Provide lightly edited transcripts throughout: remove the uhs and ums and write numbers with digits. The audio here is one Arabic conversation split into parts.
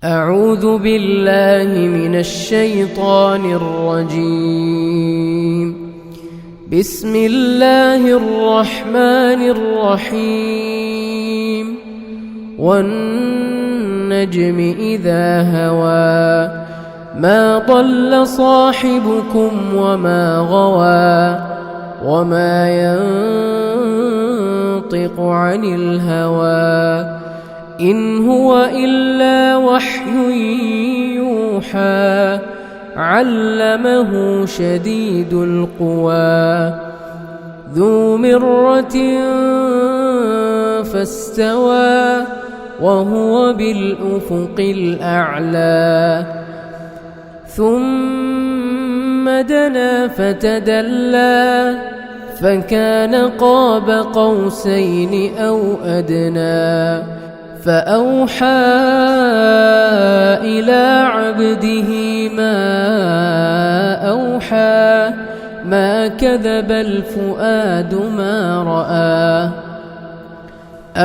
أعوذ بالله من الشيطان الرجيم. بسم الله الرحمن الرحيم. والنجم إذا هوى ما ضل صاحبكم وما غوى وما ينطق عن الهوى إن هو إلا وحي يوحى علمه شديد القوى ذو مرة فاستوى وهو بالأفق الأعلى ثم دنا فتدلى فكان قاب قوسين أو أدنى فأوحى إلى عبده ما أوحى ما كذب الفؤاد ما رأى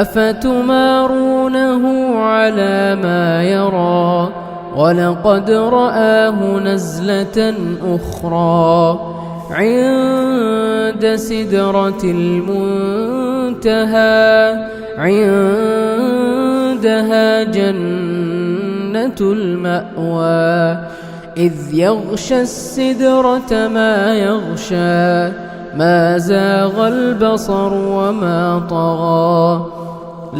أفتمارونه على ما يرى ولقد رآه نزلة أخرى عند سدرة المنتهى عندها جنة المأوى إذ يغشى السدرة ما يغشى ما زاغ البصر وما طغى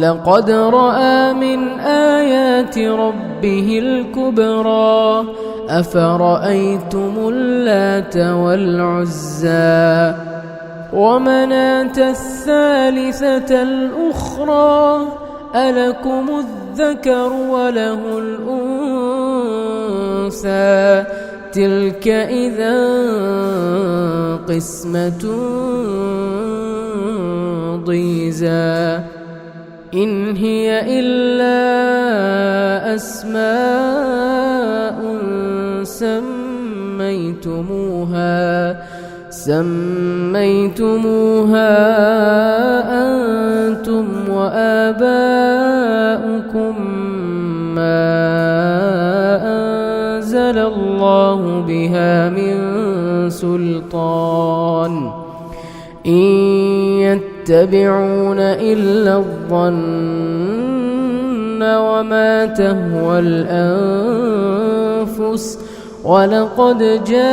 لقد رأى من آيات ربه الكبرى أفرأيتم اللات والعزى ومناة الثالثة الأخرى ألكم الذكر وله الأنثى تلك إذا قسمة ضيزى إن هي إلا أسماء سميتموها أنتم وآباؤكم ما أنزل الله بها من سلطان إن يتبعون إلا الظن وما تهوى الأنفس ولقد جاءهم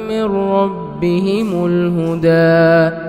من ربهم الهدى